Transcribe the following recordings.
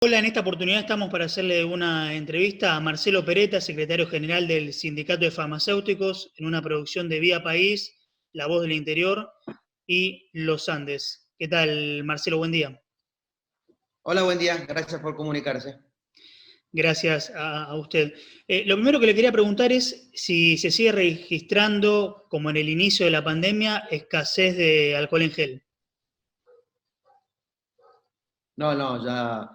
Hola, en esta oportunidad estamos para hacerle una entrevista a Marcelo Peretta, secretario general del Sindicato de Farmacéuticos, en una producción de Vía País, La Voz del Interior y Los Andes. ¿Qué tal, Marcelo? Buen día. Hola, buen día. Gracias por comunicarse. Gracias a usted. Lo primero que le quería preguntar es si se sigue registrando, como en el inicio de la pandemia, escasez de alcohol en gel. No, ya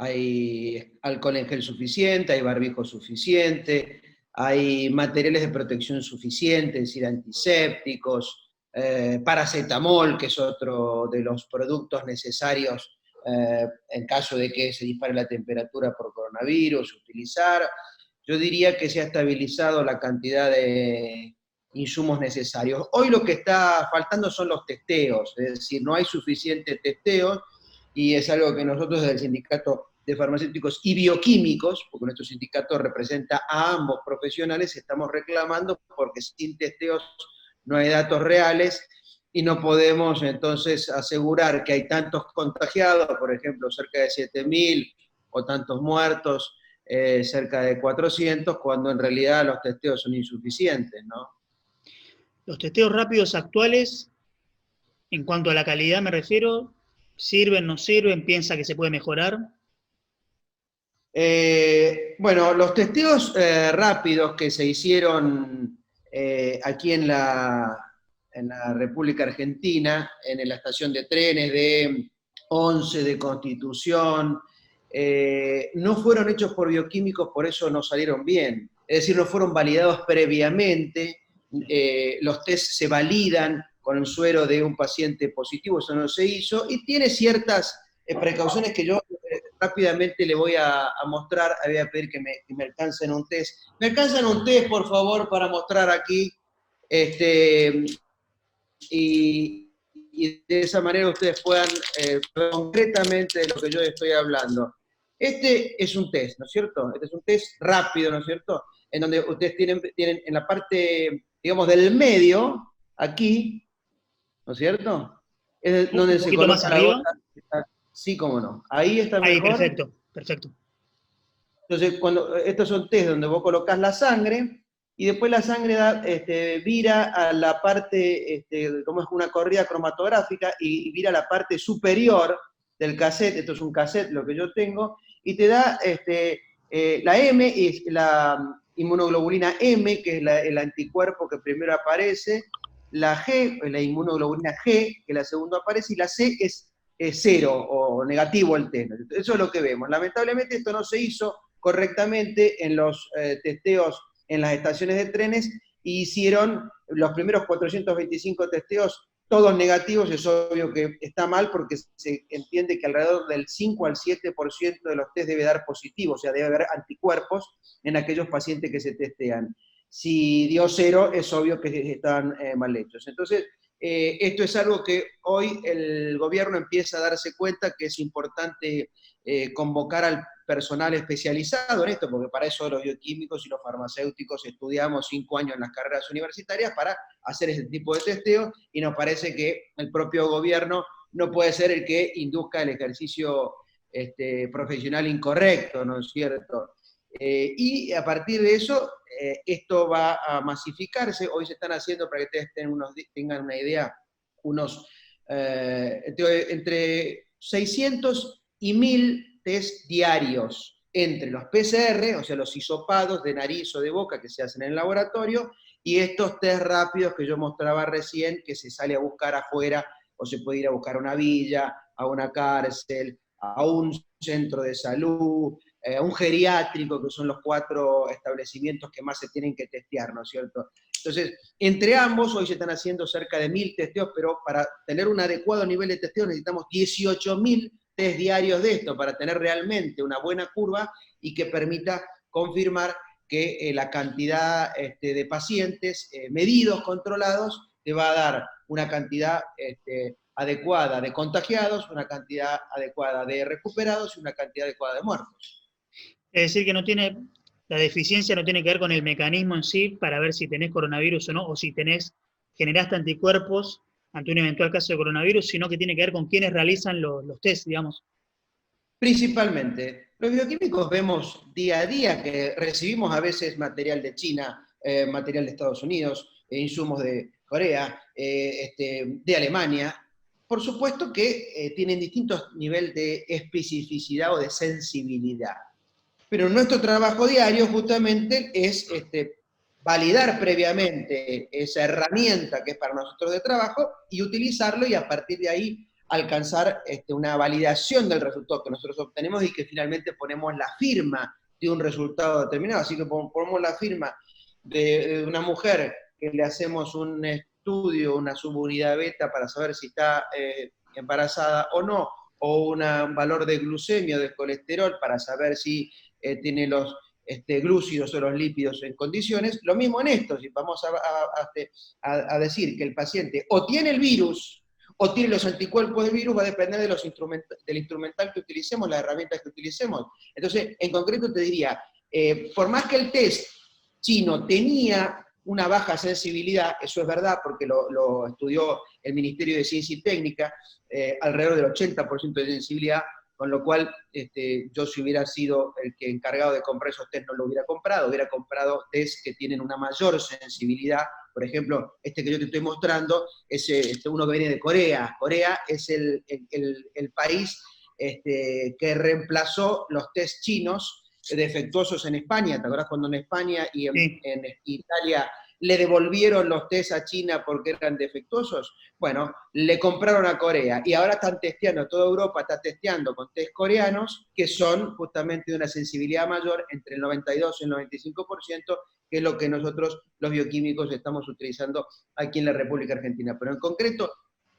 hay alcohol en gel suficiente, hay barbijo suficiente, hay materiales de protección suficientes, es decir, antisépticos, paracetamol, que es otro de los productos necesarios en caso de que se dispare la temperatura por coronavirus, utilizar. Yo diría que se ha estabilizado la cantidad de insumos necesarios. Hoy lo que está faltando son los testeos, es decir, no hay suficientes testeos, y es algo que nosotros desde el Sindicato de Farmacéuticos y Bioquímicos, porque nuestro sindicato representa a ambos profesionales, estamos reclamando porque sin testeos no hay datos reales y no podemos entonces asegurar que hay tantos contagiados, por ejemplo, cerca de 7.000 o tantos muertos, cerca de 400, cuando en realidad los testeos son insuficientes, ¿no? Los testeos rápidos actuales, en cuanto a la calidad me refiero, ¿sirven, no sirven? ¿Piensa que se puede mejorar? Bueno, los testeos rápidos que se hicieron aquí en la República Argentina, en la estación de trenes de 11 de Constitución, no fueron hechos por bioquímicos, por eso no salieron bien. Es decir, no fueron validados previamente. Los test se validan con el suero de un paciente positivo, eso no se hizo, y tiene ciertas precauciones que yo rápidamente le voy a mostrar. Voy a pedir que me alcancen un test. ¿Me alcanzan un test, por favor, para mostrar aquí? Y de esa manera ustedes puedan concretamente de lo que yo estoy hablando. Este es un test, ¿no es cierto? Este es un test rápido, ¿no es cierto? En donde ustedes tienen en la parte, digamos, del medio, aquí, ¿no es cierto? Es Un donde se poquito más coloca la arriba. gota. Sí, cómo no. Ahí está Ahí, mejor. perfecto, perfecto. Entonces, estos son test donde vos colocás la sangre y después la sangre vira a la parte, como es una corrida cromatográfica, y vira a la parte superior del cassette. Esto es un cassette, lo que yo tengo, y te da la M, es la inmunoglobulina M, que es el anticuerpo que primero aparece, la G, la inmunoglobulina G, que la segunda aparece, y la C es cero o negativo el test. Eso es lo que vemos. Lamentablemente esto no se hizo correctamente en los testeos en las estaciones de trenes, y hicieron los primeros 425 testeos todos negativos. Es obvio que está mal, porque se entiende que alrededor del 5 al 7% de los test debe dar positivo, o sea, debe haber anticuerpos en aquellos pacientes que se testean. Si dio cero, es obvio que están mal hechos. Entonces, esto es algo que hoy el gobierno empieza a darse cuenta que es importante convocar al personal especializado en esto, porque para eso los bioquímicos y los farmacéuticos estudiamos 5 años en las carreras universitarias para hacer este tipo de testeo, y nos parece que el propio gobierno no puede ser el que induzca el ejercicio profesional incorrecto, ¿no es cierto? Y a partir de eso, esto va a masificarse. Hoy se están haciendo, para que ustedes tengan una idea, entre 600 y 1.000 test diarios, entre los PCR, o sea, los hisopados de nariz o de boca que se hacen en el laboratorio, y estos test rápidos que yo mostraba recién, que se sale a buscar afuera, o se puede ir a buscar a una villa, a una cárcel, a un centro de salud, un geriátrico, que son los 4 establecimientos que más se tienen que testear, ¿no es cierto? Entonces, entre ambos, hoy se están haciendo cerca de 1.000 testeos, pero para tener un adecuado nivel de testeo necesitamos 18.000 test diarios de esto, para tener realmente una buena curva y que permita confirmar que la cantidad de pacientes medidos, controlados, te va a dar una cantidad adecuada de contagiados, una cantidad adecuada de recuperados y una cantidad adecuada de muertos. Es decir, que no tiene, la deficiencia no tiene que ver con el mecanismo en sí para ver si tenés coronavirus o no, o si generaste anticuerpos ante un eventual caso de coronavirus, sino que tiene que ver con quienes realizan los test, digamos. Principalmente. Los bioquímicos vemos día a día que recibimos a veces material de China, material de Estados Unidos, insumos de Corea, de Alemania. Por supuesto que tienen distintos niveles de especificidad o de sensibilidad. Pero nuestro trabajo diario justamente es validar previamente esa herramienta que es para nosotros de trabajo y utilizarlo y a partir de ahí alcanzar una validación del resultado que nosotros obtenemos y que finalmente ponemos la firma de un resultado determinado. Así que ponemos la firma de una mujer que le hacemos un estudio, una subunidad beta para saber si está embarazada o no, o un valor de glucemia o de colesterol para saber si tiene los glúcidos o los lípidos en condiciones. Lo mismo en esto, si vamos a decir que el paciente o tiene el virus o tiene los anticuerpos del virus, va a depender de del instrumental que utilicemos, las herramientas que utilicemos. Entonces, en concreto te diría, por más que el test chino tenía una baja sensibilidad, eso es verdad porque lo estudió el Ministerio de Ciencia y Técnica, alrededor del 80% de sensibilidad, con lo cual yo si hubiera sido el que encargado de comprar esos test no lo hubiera comprado test que tienen una mayor sensibilidad. Por ejemplo, este que yo te estoy mostrando es uno que viene de Corea. Corea es el país que reemplazó los test chinos defectuosos en España. ¿Te acuerdas cuando en España y en Italia le devolvieron los test a China porque eran defectuosos? Bueno, le compraron a Corea y ahora están testeando, toda Europa está testeando con test coreanos que son justamente de una sensibilidad mayor entre el 92 y el 95%, que es lo que nosotros los bioquímicos estamos utilizando aquí en la República Argentina. Pero en concreto,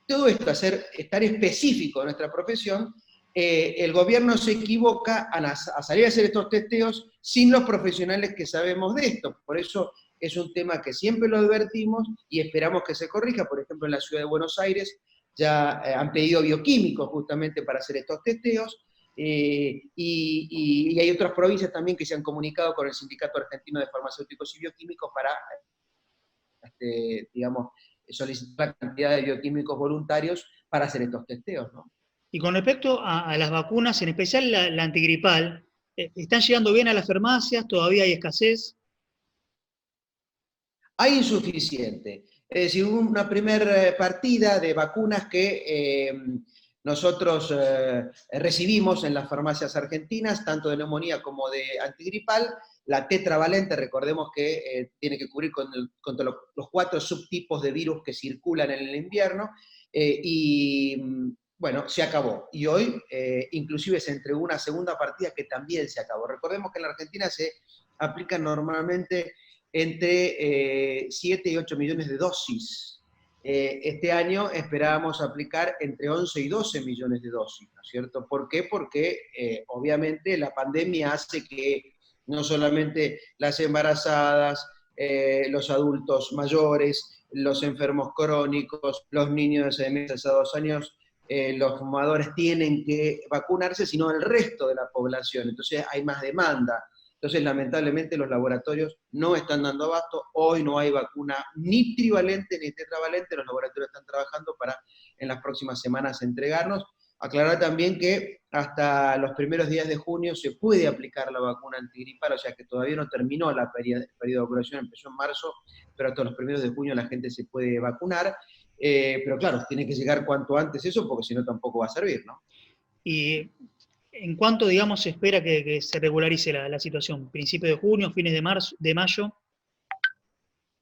todo esto, estar específico en nuestra profesión, el gobierno se equivoca a salir a hacer estos testeos sin los profesionales que sabemos de esto. Por eso es un tema que siempre lo advertimos y esperamos que se corrija. Por ejemplo, en la ciudad de Buenos Aires ya han pedido bioquímicos justamente para hacer estos testeos, y hay otras provincias también que se han comunicado con el Sindicato Argentino de Farmacéuticos y Bioquímicos para, digamos, solicitar la cantidad de bioquímicos voluntarios para hacer estos testeos, ¿no? Y con respecto a las vacunas, en especial la antigripal, ¿están llegando bien a las farmacias? ¿Todavía hay escasez? Hay insuficiente. Es decir, hubo una primera partida de vacunas que nosotros recibimos en las farmacias argentinas, tanto de neumonía como de antigripal. La tetravalente, recordemos que tiene que cubrir contra los 4 subtipos de virus que circulan en el invierno, bueno, se acabó. Y hoy inclusive se entregó una segunda partida que también se acabó. Recordemos que en la Argentina se aplican normalmente entre 7 y 8 millones de dosis. Este año esperábamos aplicar entre 11 y 12 millones de dosis, ¿no es cierto? ¿Por qué? Porque obviamente la pandemia hace que no solamente las embarazadas, los adultos mayores, los enfermos crónicos, los niños de 6 meses a 2 años, los fumadores tienen que vacunarse, sino el resto de la población. Entonces hay más demanda. Entonces, lamentablemente, los laboratorios no están dando abasto. Hoy no hay vacuna ni trivalente ni tetravalente. Los laboratorios están trabajando para en las próximas semanas entregarnos. Aclarar también que hasta los primeros días de junio se puede aplicar la vacuna antigripal, o sea que todavía no terminó el periodo de vacunación, empezó en marzo, pero hasta los primeros de junio la gente se puede vacunar. Pero claro, tiene que llegar cuanto antes eso, porque si no tampoco va a servir, ¿no? Y ¿en cuánto, digamos, se espera que se regularice la situación? ¿Principio de junio, fines de mayo?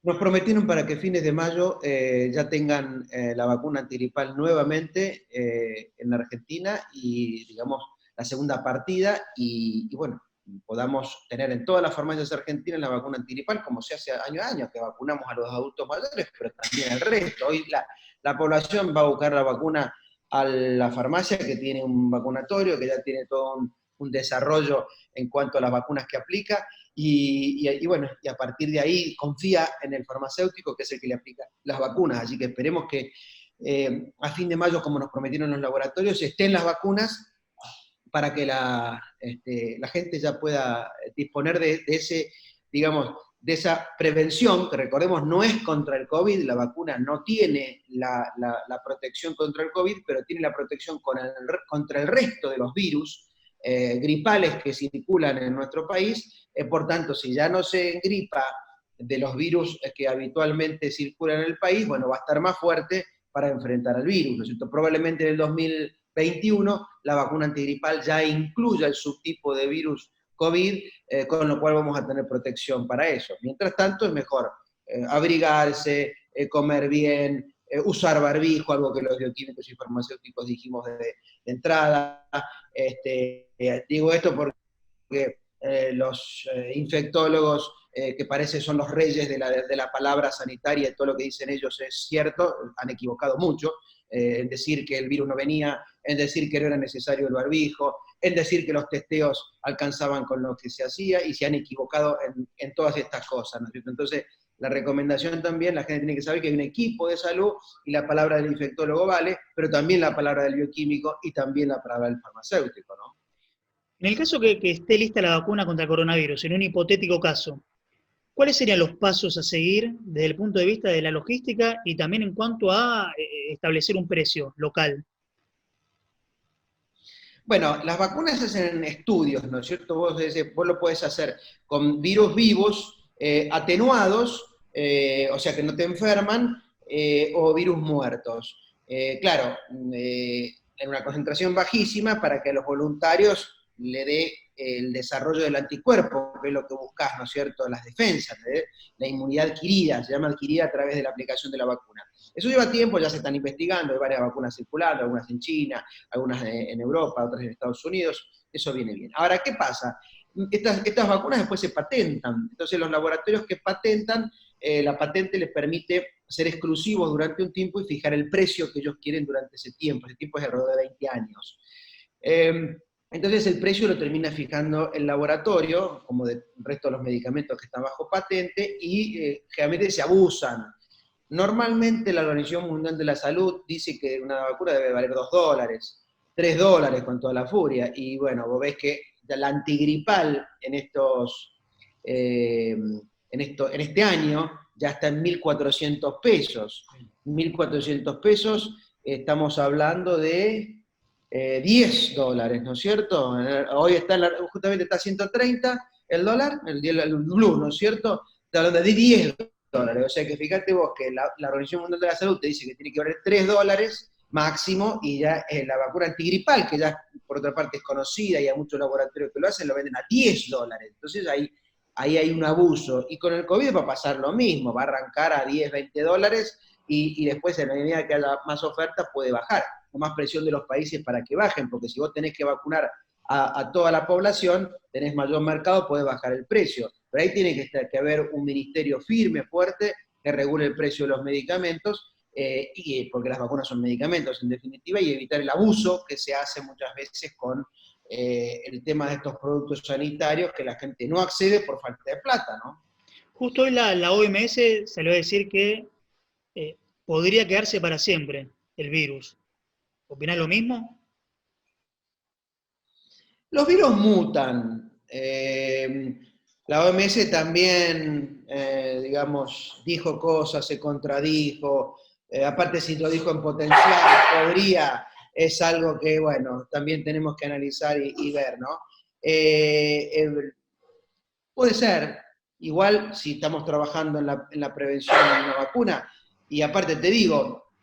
Nos prometieron para que fines de mayo ya tengan la vacuna antigripal nuevamente en la Argentina y, digamos, la segunda partida y bueno, podamos tener en todas las farmacias argentinas la vacuna antigripal, como se hace año a año, que vacunamos a los adultos mayores, pero también al resto. Hoy la población va a buscar la vacuna a la farmacia que tiene un vacunatorio, que ya tiene todo un desarrollo en cuanto a las vacunas que aplica, y bueno, y a partir de ahí confía en el farmacéutico, que es el que le aplica las vacunas. Así que esperemos que a fin de mayo, como nos prometieron los laboratorios, estén las vacunas para que la gente ya pueda disponer de ese, digamos, de esa prevención, que recordemos no es contra el COVID, la vacuna no tiene la protección contra el COVID, pero tiene la protección contra el resto de los virus, gripales que circulan en nuestro país, por tanto, si ya no se engripa de los virus que habitualmente circulan en el país, bueno, va a estar más fuerte para enfrentar al virus, ¿no es cierto? Probablemente en el 2021 la vacuna antigripal ya incluya el subtipo de virus COVID, con lo cual vamos a tener protección para eso. Mientras tanto, es mejor abrigarse, comer bien, usar barbijo, algo que los bioquímicos y farmacéuticos dijimos de entrada. Digo esto porque los infectólogos, que parece son los reyes de la palabra sanitaria, y todo lo que dicen ellos es cierto, han equivocado mucho en decir que el virus no venía, en decir que no era necesario el barbijo, en decir que los testeos alcanzaban con lo que se hacía, y se han equivocado en todas estas cosas, ¿no es cierto? Entonces, la recomendación también, la gente tiene que saber que hay un equipo de salud, y la palabra del infectólogo vale, pero también la palabra del bioquímico y también la palabra del farmacéutico, ¿no? En el caso que esté lista la vacuna contra el coronavirus, en un hipotético caso, ¿cuáles serían los pasos a seguir desde el punto de vista de la logística y también en cuanto a establecer un precio local? Bueno, las vacunas hacen estudios, ¿no es cierto? Vos lo podés hacer con virus vivos, atenuados, o sea que no te enferman, o virus muertos. Claro, en una concentración bajísima para que a los voluntarios le dé el desarrollo del anticuerpo, que es lo que buscás, ¿no es cierto? Las defensas, la inmunidad adquirida, se llama adquirida a través de la aplicación de la vacuna. Eso lleva tiempo, ya se están investigando, hay varias vacunas circulando, algunas en China, algunas en Europa, otras en Estados Unidos, eso viene bien. Ahora, ¿qué pasa? Estas vacunas después se patentan, entonces los laboratorios que patentan, la patente les permite ser exclusivos durante un tiempo y fijar el precio que ellos quieren durante ese tiempo es alrededor de 20 años. Entonces el precio lo termina fijando el laboratorio, como del resto de los medicamentos que están bajo patente, y generalmente se abusan. Normalmente la Organización Mundial de la Salud dice que una vacuna debe valer $2, $3 con toda la furia, y bueno, vos ves que la antigripal en este año ya está en 1.400 pesos. 1.400 pesos, estamos hablando de $10, ¿no es cierto? Hoy está justamente está a 130 el dólar, el blue, ¿no es cierto? Está hablando de $10. O sea que fíjate vos que la Organización Mundial de la Salud te dice que tiene que valer $3 máximo, y ya la vacuna antigripal, que ya por otra parte es conocida y hay muchos laboratorios que lo hacen, lo venden a $10. Entonces ahí hay un abuso. Y con el COVID va a pasar lo mismo, va a arrancar a $10, $20, y después en la medida que haya más oferta puede bajar, con más presión de los países para que bajen, porque si vos tenés que vacunar a toda la población, tenés mayor mercado, puede bajar el precio. Pero ahí tiene que haber un ministerio firme, fuerte, que regule el precio de los medicamentos, porque las vacunas son medicamentos en definitiva, y evitar el abuso que se hace muchas veces con el tema de estos productos sanitarios, que la gente no accede por falta de plata, ¿no? Justo hoy la OMS salió a decir que podría quedarse para siempre el virus. ¿Opinás lo mismo? Los virus mutan. La OMS también, digamos, dijo cosas, se contradijo, aparte si lo dijo en potencial, podría, es algo que, bueno, también tenemos que analizar y ver, ¿no? Puede ser, igual si estamos trabajando en la prevención de una vacuna, y aparte te digo,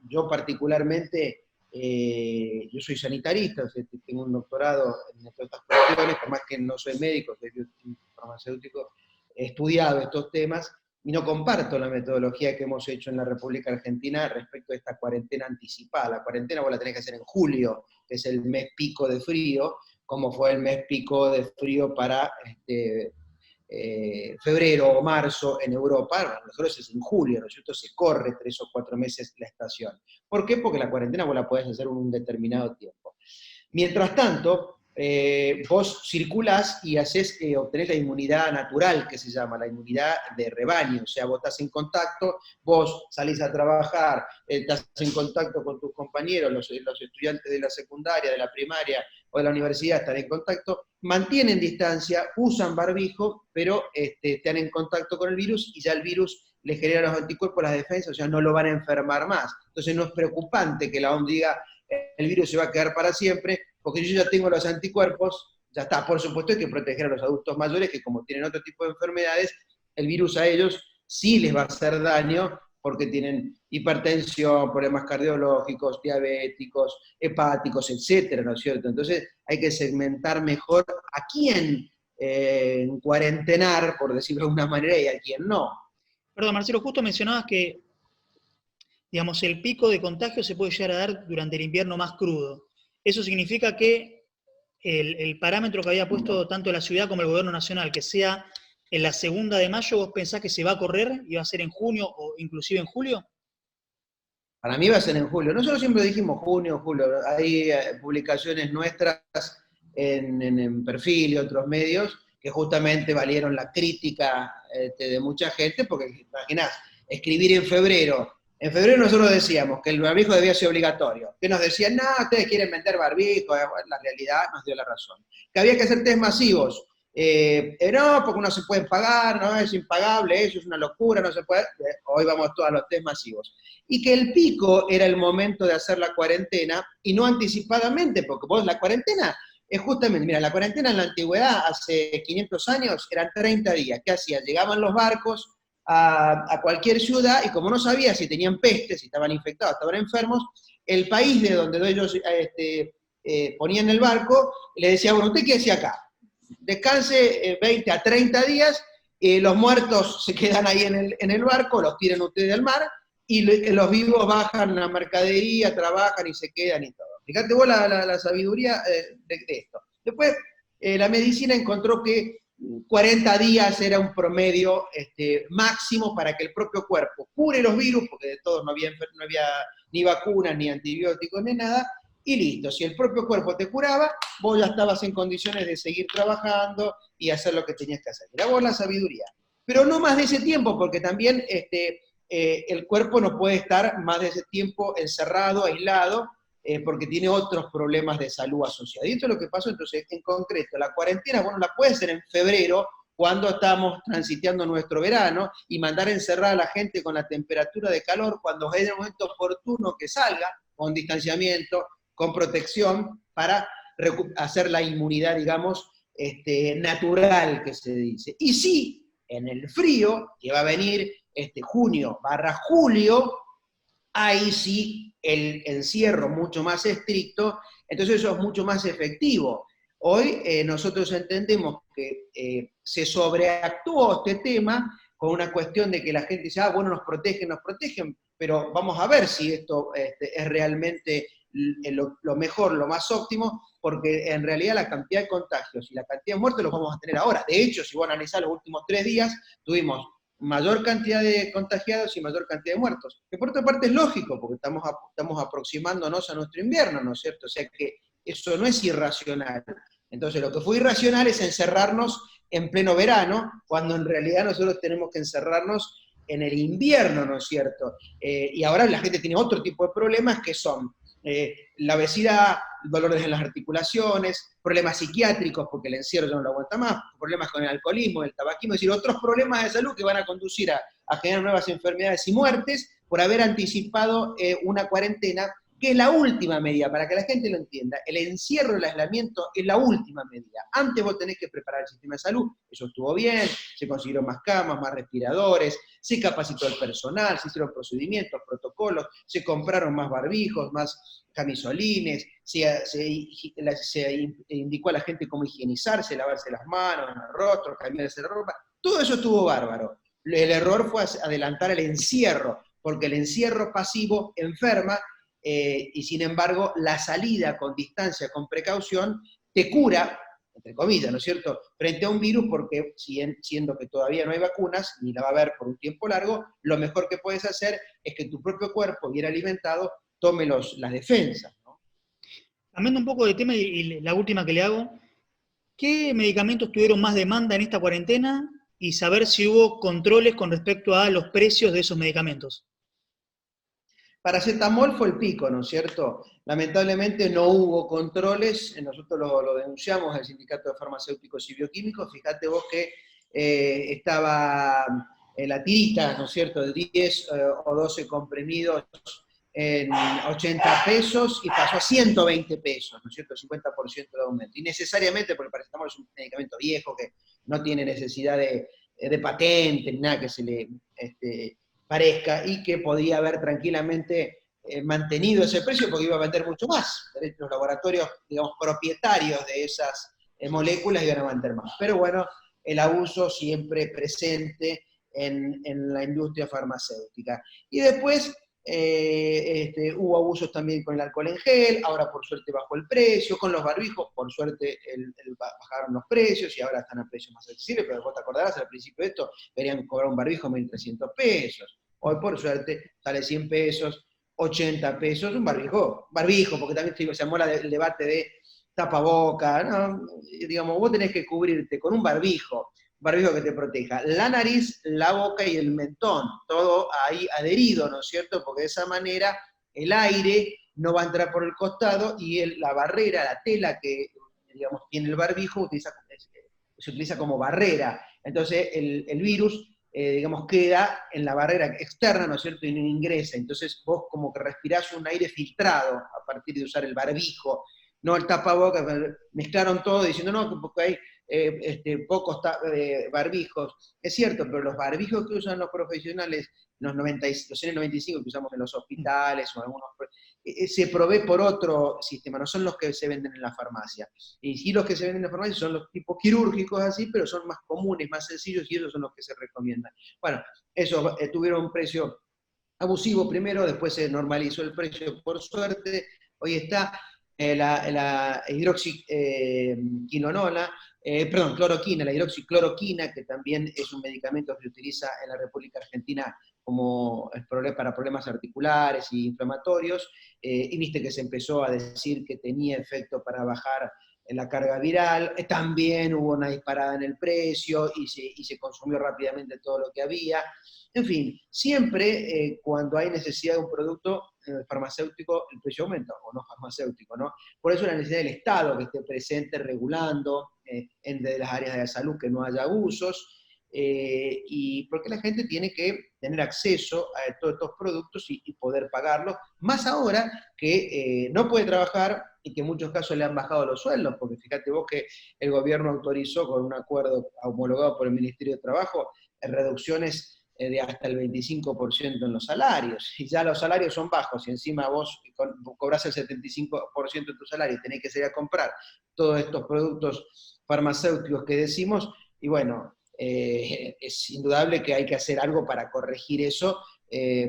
yo particularmente, yo soy sanitarista, o sea, tengo un doctorado en todas estas cuestiones, por más que no soy médico, soy farmacéutico, he estudiado estos temas, y no comparto la metodología que hemos hecho en la República Argentina respecto a esta cuarentena anticipada. La cuarentena vos la tenés que hacer en julio, que es el mes pico de frío, como fue el mes pico de frío para febrero o marzo en Europa. Bueno, nosotros es en julio, ¿no es cierto? Se corre 3 o 4 meses la estación. ¿Por qué? Porque la cuarentena vos la podés hacer en un determinado tiempo. Mientras tanto, vos circulás y obtenés la inmunidad natural, que se llama, la inmunidad de rebaño, o sea, vos estás en contacto, vos salís a trabajar, estás en contacto con tus compañeros, los estudiantes de la secundaria, de la primaria o de la universidad están en contacto, mantienen distancia, usan barbijo, pero están en contacto con el virus, y ya el virus les genera los anticuerpos, las defensas, o sea, no lo van a enfermar más. Entonces no es preocupante que la OMS diga el virus se va a quedar para siempre, porque yo ya tengo los anticuerpos, ya está. Por supuesto hay que proteger a los adultos mayores que como tienen otro tipo de enfermedades, el virus a ellos sí les va a hacer daño porque tienen hipertensión, problemas cardiológicos, diabéticos, hepáticos, etcétera, ¿no es cierto? Entonces hay que segmentar mejor a quién cuarentenar, por decirlo de alguna manera, y a quién no. Perdón, Marcelo, justo mencionabas que, digamos, el pico de contagio se puede llegar a dar durante el invierno más crudo. Eso significa que el parámetro que había puesto tanto la ciudad como el gobierno nacional, que sea en la segunda de mayo, ¿vos pensás que se va a correr y va a ser en junio o inclusive en julio? Para mí va a ser en julio. Nosotros siempre dijimos junio, julio. Hay publicaciones nuestras en Perfil y otros medios que justamente valieron la crítica de mucha gente, porque imaginás, escribir en febrero. En febrero nosotros decíamos que el barbijo debía ser obligatorio. Que nos decían, no, ustedes quieren vender barbijo. Bueno, la realidad nos dio la razón. Que había que hacer test masivos. No, porque no se pueden pagar, no, es impagable, eso es una locura, no se puede. Hoy vamos todos a los test masivos. Y que el pico era el momento de hacer la cuarentena y no anticipadamente, porque vos la cuarentena es justamente, mira, la cuarentena en la antigüedad, hace 500 años, eran 30 días. ¿Qué hacía? Llegaban los barcos a cualquier ciudad y como no sabía si tenían peste, si estaban infectados, estaban enfermos, el país de donde ellos ponían el barco, le decía, bueno, ¿usted qué hacía acá? Descanse 20 a 30 días, los muertos se quedan ahí en el barco, los tiran ustedes al mar, y los vivos bajan la mercadería, trabajan y se quedan y todo. Fíjate vos la sabiduría de esto. Después, la medicina encontró que 40 días era un promedio máximo para que el propio cuerpo cure los virus, porque de todos no había ni vacunas, ni antibióticos, ni nada, y listo. Si el propio cuerpo te curaba, vos ya estabas en condiciones de seguir trabajando y hacer lo que tenías que hacer. Era vos la sabiduría. Pero no más de ese tiempo, porque también el cuerpo no puede estar más de ese tiempo encerrado, aislado, porque tiene otros problemas de salud asociados. Y esto es lo que pasó, entonces, en concreto, la cuarentena, bueno, la puede ser en febrero, cuando estamos transitando nuestro verano, y mandar a encerrar a la gente con la temperatura de calor, cuando es el momento oportuno que salga, con distanciamiento, con protección, para hacer la inmunidad, digamos, natural que se dice. Y sí, en el frío, que va a venir junio/julio, ahí sí el encierro mucho más estricto, entonces eso es mucho más efectivo. Hoy nosotros entendemos que se sobreactuó este tema con una cuestión de que la gente dice, bueno, nos protegen, pero vamos a ver si esto es realmente lo mejor, lo más óptimo, porque en realidad la cantidad de contagios y la cantidad de muertes los vamos a tener ahora. De hecho, si vos analizás los últimos 3 días, tuvimos mayor cantidad de contagiados y mayor cantidad de muertos. Que por otra parte es lógico, porque estamos aproximándonos a nuestro invierno, ¿no es cierto? O sea que eso no es irracional. Entonces lo que fue irracional es encerrarnos en pleno verano, cuando en realidad nosotros tenemos que encerrarnos en el invierno, ¿no es cierto? Y ahora la gente tiene otro tipo de problemas que son la obesidad, dolores en las articulaciones, problemas psiquiátricos, porque el encierro ya no lo aguanta más, problemas con el alcoholismo, el tabaquismo, es decir, otros problemas de salud que van a conducir a generar nuevas enfermedades y muertes por haber anticipado una cuarentena, que es la última medida, para que la gente lo entienda. El encierro, el aislamiento es la última medida. Antes vos tenés que preparar el sistema de salud, eso estuvo bien, se consiguieron más camas, más respiradores, se capacitó el personal, se hicieron procedimientos, protocolos, se compraron más barbijos, más camisolines, se indicó a la gente cómo higienizarse, lavarse las manos, el rostro, cambiarse de ropa. Todo eso estuvo bárbaro. El error fue adelantar el encierro, porque el encierro pasivo enferma, y sin embargo la salida con distancia, con precaución, te cura, entre comillas, ¿no es cierto?, frente a un virus, porque siendo que todavía no hay vacunas, ni la va a haber por un tiempo largo, lo mejor que puedes hacer es que tu propio cuerpo, bien alimentado, tome las defensas, ¿no? Cambiando un poco de tema y la última que le hago, ¿qué medicamentos tuvieron más demanda en esta cuarentena? Y saber si hubo controles con respecto a los precios de esos medicamentos. Paracetamol fue el pico, ¿no es cierto? Lamentablemente no hubo controles, nosotros lo denunciamos al Sindicato de Farmacéuticos y Bioquímicos, fíjate vos que estaba la tirita, ¿no es cierto?, de 10 o 12 comprimidos en 80 pesos y pasó a 120 pesos, ¿no es cierto? 50% de aumento. Y necesariamente, porque el paracetamol es un medicamento viejo que no tiene necesidad de patente ni nada que se le parezca, y que podía haber tranquilamente mantenido ese precio porque iba a vender mucho más. Los laboratorios, digamos, propietarios de esas moléculas iban a vender más. Pero bueno, el abuso siempre presente en la industria farmacéutica. Y después hubo abusos también con el alcohol en gel, ahora por suerte bajó el precio, con los barbijos, por suerte bajaron los precios y ahora están a precios más accesibles, pero vos te acordarás, al principio de esto querían cobrar un barbijo 1.300 pesos. Hoy por suerte sale 100 pesos, 80 pesos, un barbijo, porque también se llamó el debate de tapaboca, ¿no? Digamos, vos tenés que cubrirte con un barbijo que te proteja la nariz, la boca y el mentón, todo ahí adherido, ¿no es cierto? Porque de esa manera el aire no va a entrar por el costado y la barrera, la tela que, digamos, tiene el barbijo se utiliza como barrera. Entonces el virus, digamos, queda en la barrera externa, ¿no es cierto? Y no ingresa. Entonces vos como que respirás un aire filtrado a partir de usar el barbijo, no el tapabocas. Mezclaron todo diciendo, no, porque hay pocos barbijos. Es cierto, pero los barbijos que usan los profesionales, los N95 que usamos en los hospitales o algunos, se provee por otro sistema, no son los que se venden en la farmacia. Y sí, los que se venden en la farmacia son los tipos quirúrgicos así, pero son más comunes, más sencillos, y esos son los que se recomiendan. Bueno, esos tuvieron un precio abusivo primero, después se normalizó el precio por suerte, hoy está la hidroxiquinonona, cloroquina, la hidroxicloroquina, que también es un medicamento que se utiliza en la República Argentina como para problemas articulares y inflamatorios, y viste que se empezó a decir que tenía efecto para bajar la carga viral, también hubo una disparada en el precio y se consumió rápidamente todo lo que había. En fin, siempre cuando hay necesidad de un producto farmacéutico, el precio aumenta, o no farmacéutico, ¿no? Por eso la necesidad del Estado que esté presente regulando de las áreas de la salud que no haya abusos, y porque la gente tiene que tener acceso a todos estos productos y poder pagarlos, más ahora que no puede trabajar y que en muchos casos le han bajado los sueldos, porque fíjate vos que el gobierno autorizó con un acuerdo homologado por el Ministerio de Trabajo reducciones de hasta el 25% en los salarios, y ya los salarios son bajos, y encima vos cobrás el 75% de tu salario y tenés que salir a comprar todos estos productos farmacéuticos que decimos, y bueno, es indudable que hay que hacer algo para corregir eso,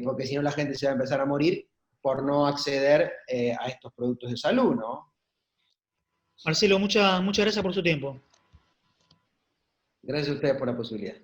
porque si no la gente se va a empezar a morir por no acceder a estos productos de salud, ¿no? Marcelo, muchas gracias por su tiempo. Gracias a ustedes por la posibilidad.